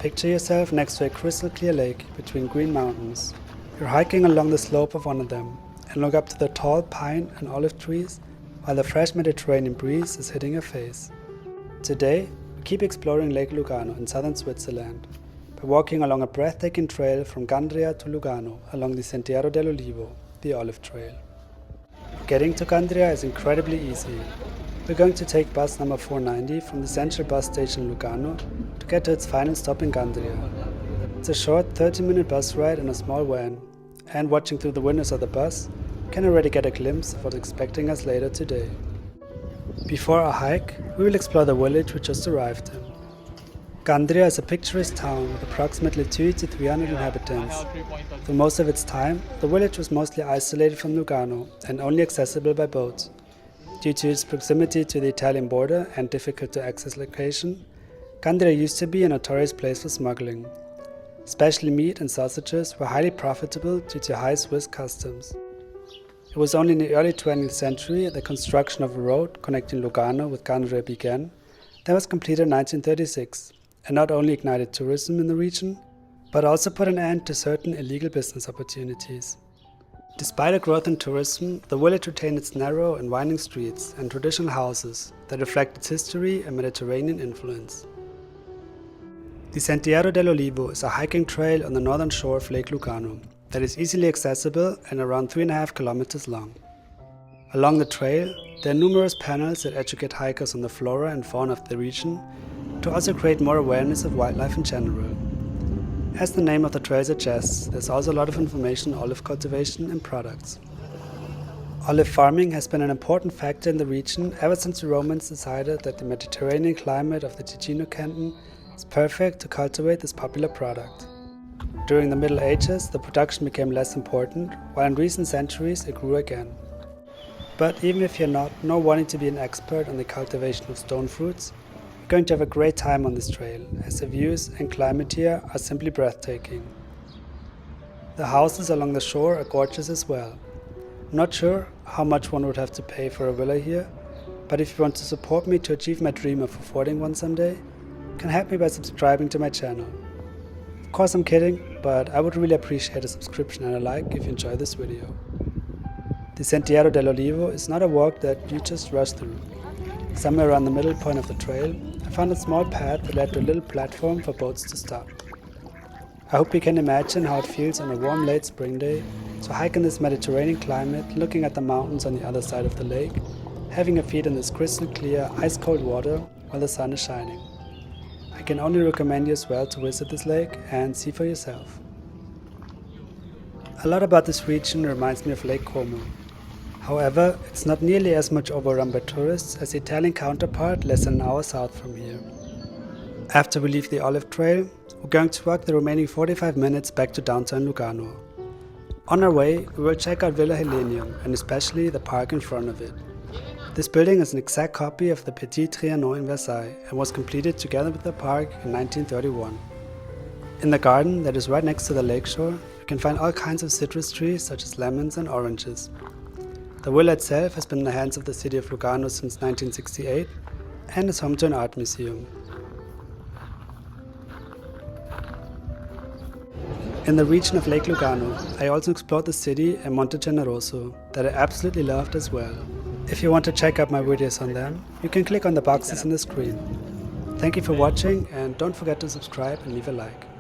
Picture yourself next to a crystal clear lake between green mountains. You're hiking along the slope of one of them and look up to the tall pine and olive trees while the fresh Mediterranean breeze is hitting your face. Today, we keep exploring Lake Lugano in southern Switzerland by walking along a breathtaking trail from Gandria to Lugano along the Sentiero dell'Olivo, the olive trail. Getting to Gandria is incredibly easy. We're going to take bus number 490 from the central bus station Lugano to get to its final stop in Gandria. It's a short 30-minute bus ride in a small van, and watching through the windows of the bus, you can already get a glimpse of what's expecting us later today. Before our hike, we will explore the village we just arrived in. Gandria is a picturesque town with approximately 200 to 300 inhabitants. For most of its time, the village was mostly isolated from Lugano and only accessible by boat. Due to its proximity to the Italian border and difficult to access location, Gandria used to be a notorious place for smuggling. Especially meat and sausages were highly profitable due to high Swiss customs. It was only in the early 20th century that construction of a road connecting Lugano with Gandria began. That was completed in 1936 and not only ignited tourism in the region, but also put an end to certain illegal business opportunities. Despite a growth in tourism, the village retained its narrow and winding streets and traditional houses that reflect its history and Mediterranean influence. The Sentiero dell'Olivo is a hiking trail on the northern shore of Lake Lugano that is easily accessible and around 3.5 kilometers long. Along the trail, there are numerous panels that educate hikers on the flora and fauna of the region to also create more awareness of wildlife in general. As the name of the trail suggests, there's also a lot of information on olive cultivation and products. Olive farming has been an important factor in the region ever since the Romans decided that the Mediterranean climate of the Ticino canton is perfect to cultivate this popular product. During the Middle Ages, the production became less important, while in recent centuries it grew again. But even if you're not nor wanting to be an expert on the cultivation of stone fruits, you're going to have a great time on this trail, as the views and climate here are simply breathtaking. The houses along the shore are gorgeous as well. I'm not sure how much one would have to pay for a villa here, but if you want to support me to achieve my dream of affording one someday, you can help me by subscribing to my channel. Of course I'm kidding, but I would really appreciate a subscription and a like if you enjoy this video. The Sentiero dell'Olivo is not a walk that you just rush through. Somewhere around the middle point of the trail, I found a small path that led to a little platform for boats to stop. I hope you can imagine how it feels on a warm late spring day to hike in this Mediterranean climate, looking at the mountains on the other side of the lake, having your feet in this crystal clear, ice-cold water while the sun is shining. I can only recommend you as well to visit this lake and see for yourself. A lot about this region reminds me of Lake Como. However, it's not nearly as much overrun by tourists as the Italian counterpart less than an hour south from here. After we leave the olive trail, we're going to walk the remaining 45 minutes back to downtown Lugano. On our way, we will check out Villa Helenium and especially the park in front of it. This building is an exact copy of the Petit Trianon in Versailles and was completed together with the park in 1931. In the garden that is right next to the lakeshore, you can find all kinds of citrus trees such as lemons and oranges. The villa itself has been in the hands of the city of Lugano since 1968 and is home to an art museum. In the region of Lake Lugano, I also explored the city and Monte Generoso that I absolutely loved as well. If you want to check out my videos on them, you can click on the boxes on the screen. Thank you for watching and don't forget to subscribe and leave a like.